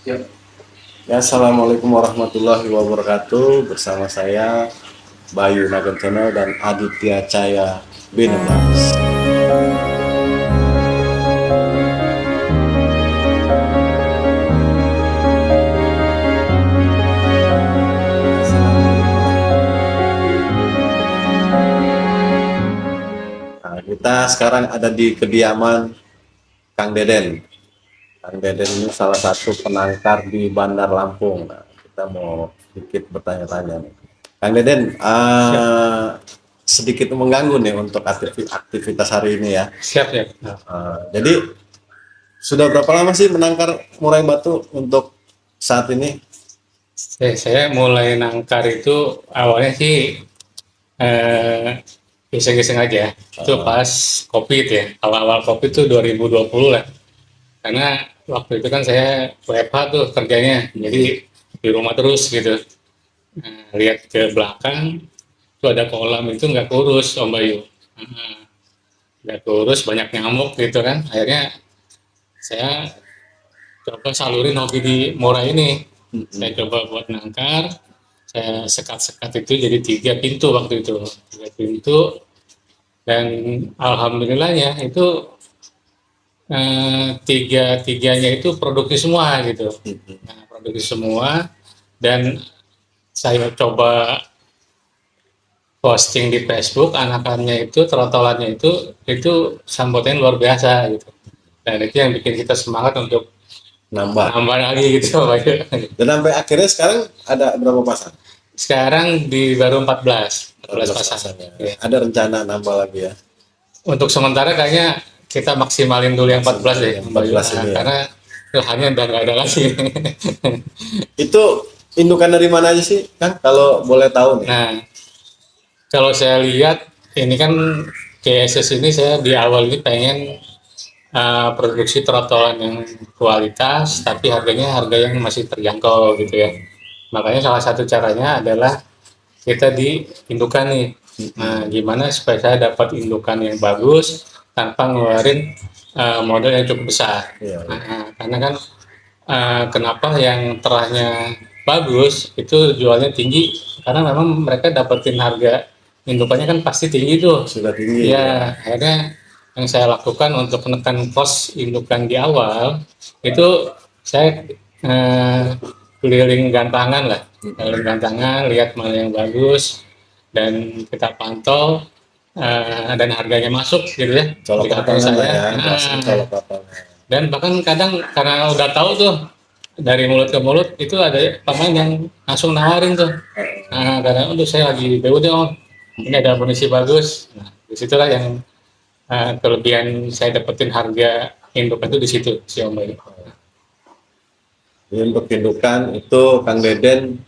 Ya. Ya, assalamualaikum warahmatullahi wabarakatuh. Bersama saya Bayu Nagencono dan Aditya Caya Binumas. Nah, kita sekarang ada di kediaman Kang Deden. Kang Deden ini salah satu penangkar di Bandar Lampung. Nah, kita mau sedikit bertanya-tanya nih. Kang Deden, Siap, sedikit mengganggu nih untuk aktivitas hari ini ya. siap, siap. Nah, Jadi sudah berapa lama sih menangkar murai batu untuk saat ini? saya mulai nangkar itu awalnya sih eh, iseng-iseng aja. Itu Uh, pas COVID ya, awal-awal COVID itu 2020 lah. Karena waktu itu kan saya WFH tuh kerjanya, jadi di rumah terus gitu. Nah, lihat ke belakang, itu ada kolam itu nggak kurus, Om Bayu. Nah, nggak kurus, banyak nyamuk gitu kan. Akhirnya saya coba salurin hobi di murai ini. Saya coba buat nangkar, saya sekat-sekat itu jadi 3 pintu waktu itu, 3 pintu, dan alhamdulillahnya itu tiga-tiganya itu produksi semua gitu. Nah, produksi semua, dan saya coba posting di Facebook, anakannya itu, trotolannya itu sambutannya luar biasa gitu. Dan itu yang bikin kita semangat untuk Nambah. nambah lagi gitu. Dan sampai akhirnya sekarang ada berapa pasang? Sekarang di baru 14 pasang. Pasangnya. Ya. Ada rencana nambah lagi ya? Untuk sementara kayaknya kita maksimalin dulu yang 14 deh, Yang 14 ini ya. karena lahannya udah nggak ada lagi. Itu indukan dari mana aja sih, Kang? Kalau boleh tahu nih. Nah, kalau saya lihat ini kan KSS ini, saya di awal ini pengen produksi trotolan yang kualitas, tapi harganya harga yang masih terjangkau gitu ya. Makanya salah satu caranya adalah kita di indukan nih. Nah, gimana supaya saya dapat indukan yang bagus tanpa ngeluarin modal yang cukup besar. Iya. Karena kan kenapa yang terahnya bagus itu jualnya tinggi, karena memang mereka dapetin harga indukannya kan pasti tinggi tuh. Sudah tinggi Ya, akhirnya yang saya lakukan untuk menekan kos indukan di awal itu saya eh, keliling gantangan lah, keliling gantangan, lihat mana yang bagus, dan kita pantau dan harganya masuk gitu ya colok di kantor lapangan lah saya. ya, bahasanya colok lapangan. Dan bahkan kadang karena udah tahu tuh dari mulut ke mulut itu ada pemain yang langsung nawarin tuh. Nah, kadang untuk saya lagi BU deh om, ini ada amunisi bagus. Nah, disitulah yang kelebihan saya dapetin harga induk itu di situ si om ini. Jadi untuk indukan itu Kang Deden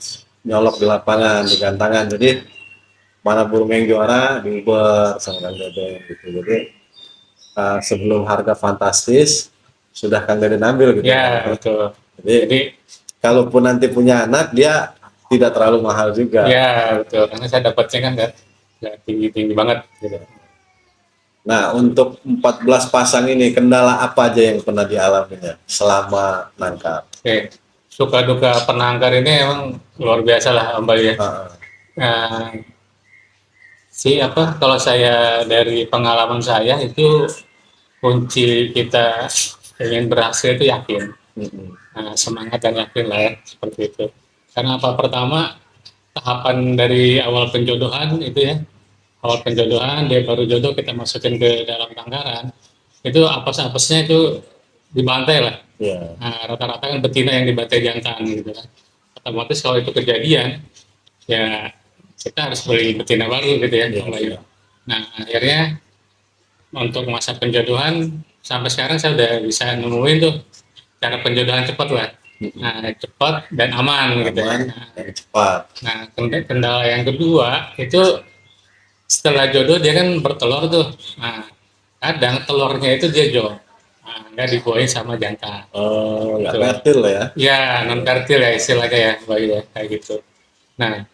nyolok di lapangan, di gantangan. Jadi mana burung yang juara diuber sama Kang Deden gitu. Jadi sebelum harga fantastis sudah Kang Deden ambil gitu. Ya betul. Jadi Jadi kalaupun nanti punya anak dia tidak terlalu mahal juga. ya betul, karena saya dapatnya kan nggak tinggi-tinggi banget gitu. Nah, untuk 14 pasang ini kendala apa aja yang pernah dialaminya selama nangkap? Oke, suka duka penangkar ini emang luar biasa lah om Bayu ya. Uh, Nah, kalau saya dari pengalaman saya itu kunci kita ingin berhasil itu yakin. Nah, semangat dan yakin lah ya, seperti itu. Karena apa, pertama tahapan dari awal penjodohan itu ya, awal penjodohan dia baru jodoh kita masukin ke dalam tangkaran, itu apes-apesnya itu dibantai lah. yeah. Nah, rata-rata kan betina yang dibantai jantan gitu kan. Otomatis kalau itu kejadian ya kita harus beli betina baru gitu ya. Yeah. Nah, akhirnya untuk masa penjodohan sampai sekarang saya udah bisa nemuin tuh cara penjodohan cepat lah. Nah, cepat dan aman gitu. Aman dan cepat. Nah, kendala yang kedua itu setelah jodoh dia kan bertelur tuh. Nah, kadang telurnya itu dia jual. Nah, nggak dibuahin sama jantan. Oh, nggak Tuh. fertil ya? Ya, non fertil ya istilahnya ya, Bayu ya, kayak gitu. Nah,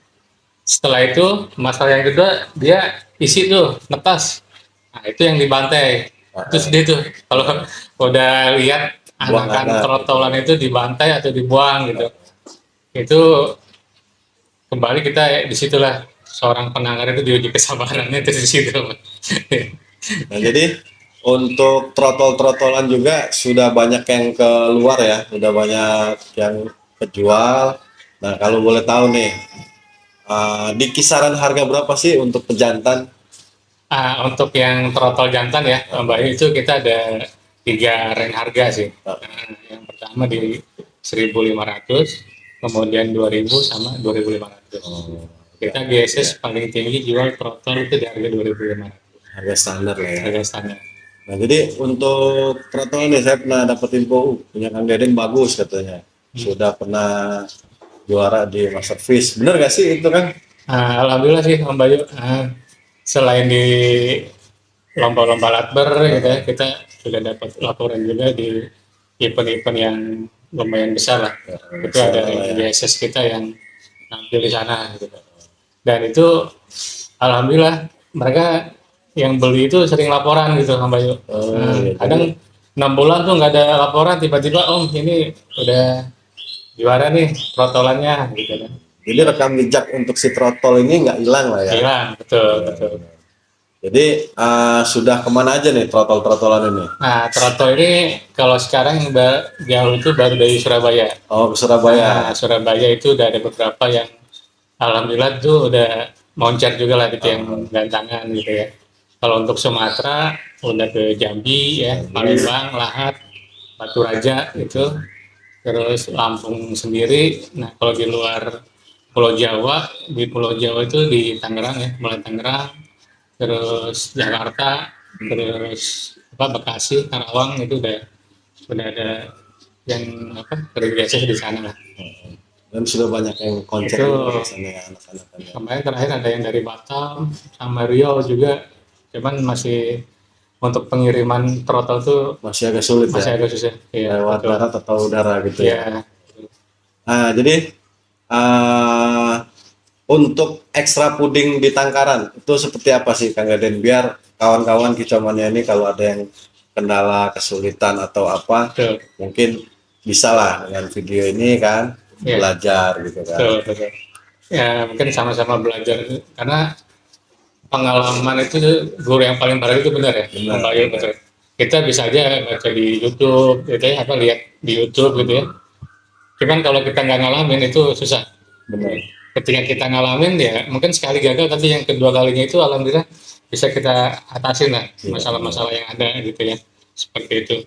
setelah itu masalah yang kedua dia isi tuh netas. Nah, itu yang dibantai. Terus dia tuh kalau udah lihat buang anakan anak. trotolan itu dibantai atau dibuang gitu. Itu kembali kita disitulah seorang penangkar itu diuji kesabarannya itu di situ. Nah, jadi untuk trotol-trotolan juga sudah banyak yang keluar ya, sudah banyak yang kejual. Nah, kalau boleh tahu nih, di kisaran harga berapa sih untuk pejantan? Untuk yang trotol jantan ya, Mbak, itu kita ada 3 range harga sih. Yang pertama di 1.500, kemudian 2.000 sama 2.500. Kita GSS paling tinggi jual trotol itu di harga 2.500, Harga standar lah ya. harga standar. Nah, jadi untuk trotol nih saya pernah dapat info, punya Kang Deden bagus katanya. Sudah pernah juara di Master Fish. Bener gak sih itu kan? Alhamdulillah sih Om Bayu, selain di lomba-lomba latber gitu ya, kita sudah dapat laporan juga di event-event yang lumayan besar lah. Itu ada GSS kita yang nampil di sana gitu. Dan itu alhamdulillah mereka yang beli itu sering laporan gitu Om Bayu. Iya, Kadang 6 bulan tuh nggak ada laporan, tiba-tiba Om ini udah juara nih trotolannya gitu kan. Jadi rekam jejak untuk si trotol ini nggak hilang lah ya. Hilang, betul, betul. Jadi sudah kemana aja nih trotol-trotolan ini? Nah, trotol ini kalau sekarang jauh itu baru dari Surabaya. Oh, ke Surabaya. Nah, Surabaya itu udah ada beberapa yang alhamdulillah tuh udah moncer juga lah gitu yang gantangan gitu ya. Kalau untuk Sumatera udah ke Jambi ya, Palembang, Lahat, Batu Raja itu, terus Lampung sendiri. Nah, kalau di luar Pulau Jawa, di Pulau Jawa itu di Tangerang ya, mulai Tangerang, terus Jakarta, terus Bekasi, Karawang itu udah ada yang terbiasa di sana lah. Dan sudah banyak yang konser Itu di sana ya, anak-anaknya. kemarin terakhir ada yang dari Batam sama Riau juga, cuman masih untuk pengiriman trotol tuh Masih agak sulit masih ya, agak susah. Iya, lewat betul. darat atau udara gitu ya. Iya. Jadi untuk ekstra puding di tangkaran itu seperti apa sih Kang Deden, biar kawan-kawan kicauannya ini kalau ada yang kendala kesulitan atau apa, Betul. mungkin bisa lah dengan video ini kan Iya. belajar gitu kan. Betul, betul. Ya mungkin sama-sama belajar karena pengalaman itu guru yang paling baik itu benar ya, Benar, Om Bayu, betul. Kita bisa aja baca di YouTube gitu ya, apa lihat di YouTube gitu ya. Cuman kalau kita nggak ngalamin itu susah. Benar. Ketika kita ngalamin ya mungkin sekali gagal, tapi yang kedua kalinya itu alhamdulillah bisa kita atasin lah masalah-masalah yang ada gitu ya, seperti itu.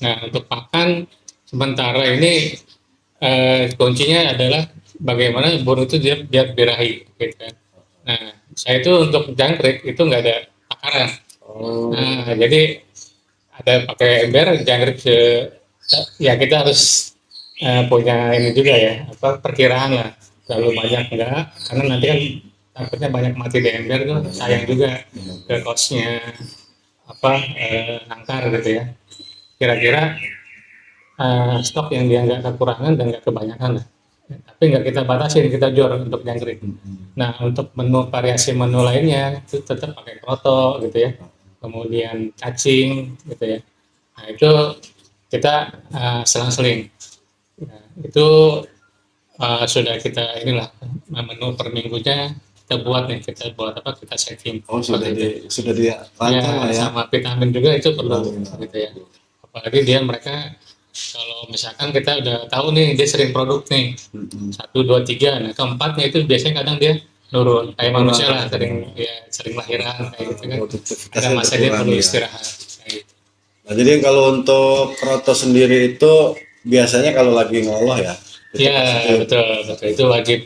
Nah, untuk pakan sementara ini kuncinya adalah bagaimana burung itu dia biar birahi gitu kan. Nah, saya itu untuk jangkrik itu nggak ada takaran. Nah, jadi ada pakai ember jangkrik ya kita harus punya ini juga ya, apa perkiraan lah. Terlalu banyak enggak, karena nanti kan takutnya banyak mati di ember tuh sayang juga ke cost-nya nangkar gitu ya. Kira-kira stok yang dia nggak kekurangan dan nggak kebanyakan lah. Tapi nggak kita batasin, kita jual untuk jangkrik. Nah, untuk menu variasi menu lainnya itu tetap pakai kroto gitu ya. Kemudian cacing gitu ya. Nah, itu kita selang-seling. Nah, itu sudah kita inilah menu per minggunya kita buat nih, kita buat apa, kita setting. Oh, sudah dirancang Ya, lah ya. sama vitamin juga itu perlu gitu ya. Apalagi mereka kalau misalkan kita udah tahu nih dia sering produk nih 1, 2, 3, nah keempatnya itu biasanya kadang dia nurun kayak manusia lah, sering lahiran kayak gitu kan. Ada masa dia perlu istirahat. Kayak gitu. Nah, jadi kalau untuk kroto sendiri itu biasanya kalau lagi ngoloh ya. Iya, betul, betul. Itu wajib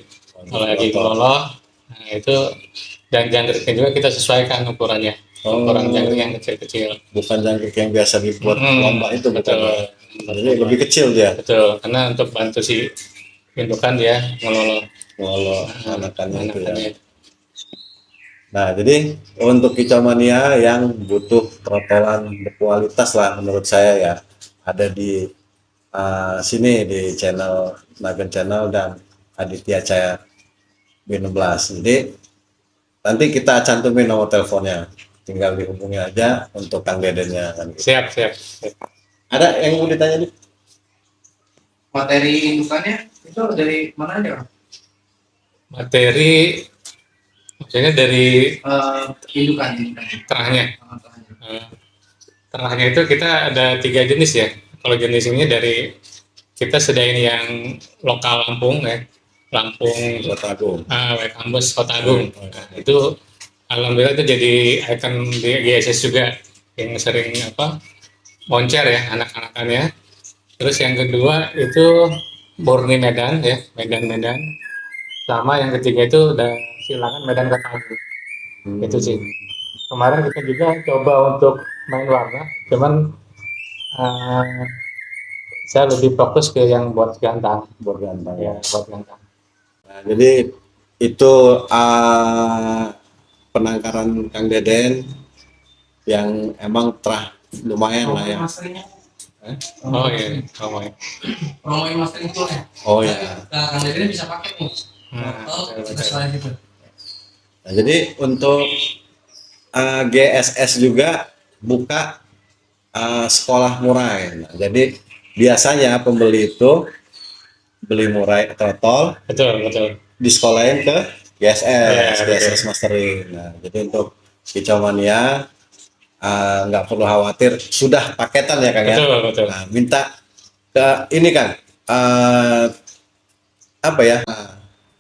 kalau lagi ngoloh. Nah, itu dan jangkriknya juga kita sesuaikan ukurannya. Ukuran jangkrik yang kecil-kecil. Bukan jangkrik yang biasa dibuat lomba itu, betul. Jadi lebih kecil dia. Betul, karena untuk bantu si indukan dia ngoloh anakannya itu ya. Nah, jadi untuk kicau mania yang butuh trotolan berkualitas lah menurut saya ya, ada di sini di channel Nagen Channel dan Aditya Cahaya B16. Jadi nanti kita cantumin nomor teleponnya, tinggal dihubungi aja untuk Kang Dedennya kan. Siap. Ada yang mau ditanya nih? Materi indukannya itu dari mana aja, Kang? Materi maksudnya dari Indukan. terahnya. Terakhir. Eh, Terahnya itu kita ada 3 jenis ya. Kalau jenis ini dari kita sediain yang lokal Lampung ya, Lampung Kota Agung. White Ambus Kota Agung. Nah, itu alhamdulillah itu jadi ikon di GSS juga yang sering apa moncer ya anak-anakannya. Terus yang kedua itu Borneo Medan ya, Medan. Sama yang ketiga itu udah silangan Medan Kota Agung. Itu sih. Kemarin kita juga coba untuk main warna, cuman eh, saya lebih fokus ke yang buat gantang. Bergantang. Ya, buat gantang. Nah, jadi itu penangkaran Kang Deden yang emang terah lumayan lah ya. Masteringnya. Oh iya, oh iya. Promoin mastering tool ya. Oh ya. Nah, Kang Deden bisa pakai nih. Nah, Selain itu. Nah, jadi untuk GSS juga buka sekolah murai. Nah, jadi biasanya pembeli itu beli murai trotol betul. disekolahin ke GSS, Ya, GSS Mastering. Nah, jadi untuk kicau mania nggak perlu khawatir, sudah paketan ya Kang ya. Betul. Nah, minta ke ini Kang, apa ya?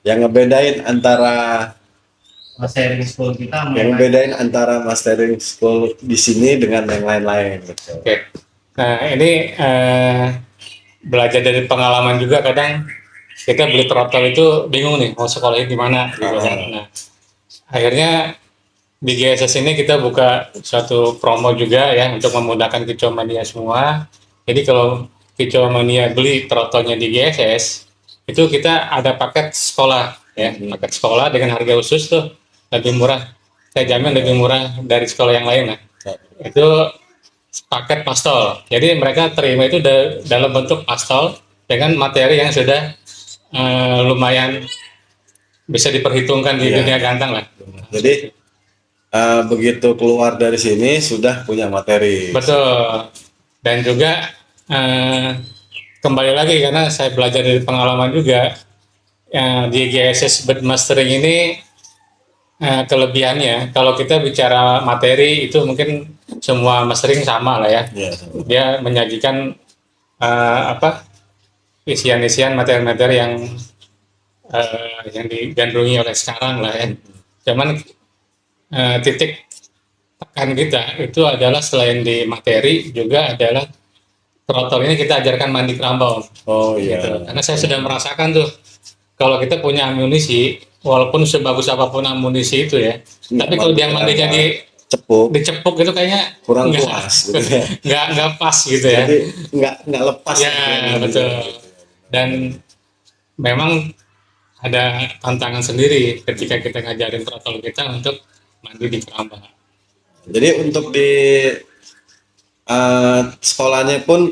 Yang ngebedain antara Mastering school kita yang bedain antara mastering school di sini dengan yang lain-lain gitu. Oke. Nah, ini belajar dari pengalaman juga kadang kita beli trotol itu bingung nih mau sekolahnya di mana gitu kan. Nah, akhirnya di GSS ini kita buka suatu promo juga ya untuk memudahkan kicau mania semua. Jadi kalau kicau mania beli trotolnya di GSS itu kita ada paket sekolah ya, paket sekolah dengan harga khusus tuh lebih murah. Saya jamin lebih murah dari sekolah yang lain lah. Itu paket pastol. Jadi mereka terima itu dalam bentuk pastol dengan materi yang sudah lumayan bisa diperhitungkan di Iya. dunia gantang lah. Jadi begitu keluar dari sini sudah punya materi. Betul. Dan juga kembali lagi karena saya belajar dari pengalaman juga di GSS Bird Mastering ini kelebihannya kalau kita bicara materi itu mungkin semua mastering sama lah ya. Iya. Dia menyajikan isian-isian materi-materi yang digandrungi oleh sekarang lah ya. Cuman titik tekan kita itu adalah selain di materi juga adalah trotol ini kita ajarkan mandi kerambau. Oh iya. Gitu. Karena saya sudah merasakan tuh kalau kita punya amunisi walaupun sebagus apapun amunisi itu ya, tapi kalau dia mandinya dicepuk itu kayaknya kurang puas gitu ya. nggak pas gitu ya. Jadi nggak lepas Ya, gitu. betul. Dan memang ada tantangan sendiri ketika kita ngajarin trotol kita untuk mandi di keramba. Jadi untuk di sekolahnya pun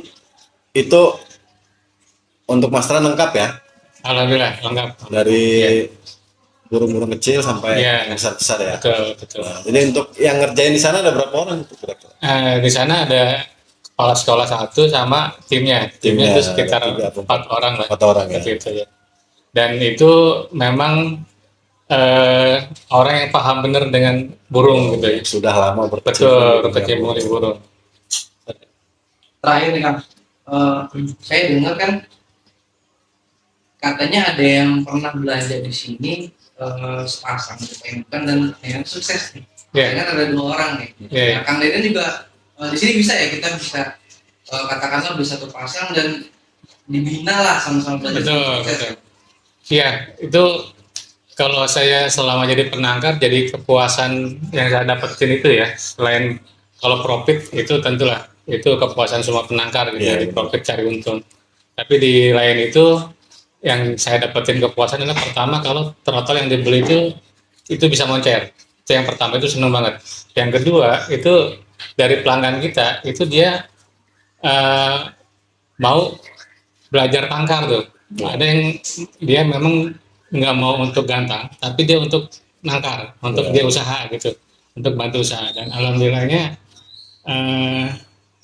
itu untuk masteran lengkap ya, Alhamdulillah lengkap. dari Ya. burung-burung kecil sampai Iya. yang besar-besar ya. Betul. Nah, jadi untuk yang ngerjain di sana ada berapa orang itu kira-kira? Di sana ada kepala sekolah satu sama timnya. Timnya itu sekitar 4 orang lah. 4 orang ya. Gitu ya. Dan itu memang orang yang paham benar dengan burung gitu ya. Sudah lama Betul, berkecimpung di burung. Terakhir nih Kang, saya dengar kan katanya ada yang pernah belajar di sini sepasang ketemkan dan yang sukses nih. Ya. Kan ada 2 orang nih. Ya. Nah, Kang Deden juga di sini bisa ya kita bisa katakanlah beli 1 pasang dan dibina lah sama-sama belajar. Betul. Iya, itu kalau saya selama jadi penangkar, jadi kepuasan yang saya dapetin itu ya, selain kalau profit itu tentulah itu kepuasan semua penangkar gitu Iya, ya, di profit cari untung. Tapi di lain itu yang saya dapetin kepuasan adalah pertama kalau trotol yang dibeli itu bisa moncer. Itu yang pertama, itu seneng banget. Yang kedua itu dari pelanggan kita itu dia mau belajar tangkar tuh. Ada yang dia memang nggak mau untuk gantang, tapi dia untuk nangkar, untuk dia usaha gitu, untuk bantu usaha. Dan alhamdulillahnya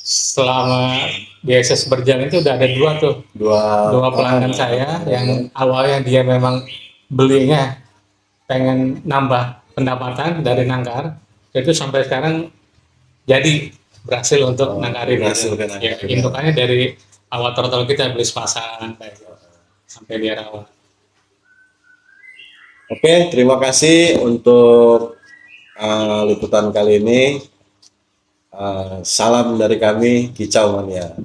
selama BSS berjalan itu udah ada dua tuh, dua pelanggan saya yang awalnya dia memang belinya pengen nambah pendapatan dari nangkar, itu sampai sekarang jadi berhasil untuk nangkarin berhasil gitu. kan, Ya, nangkarin. indukannya dari awal trotol kita beli sepasang kayak gitu, sampai dia rawat. Oke, terima kasih untuk liputan kali ini. Salam dari kami, Kicau Mania.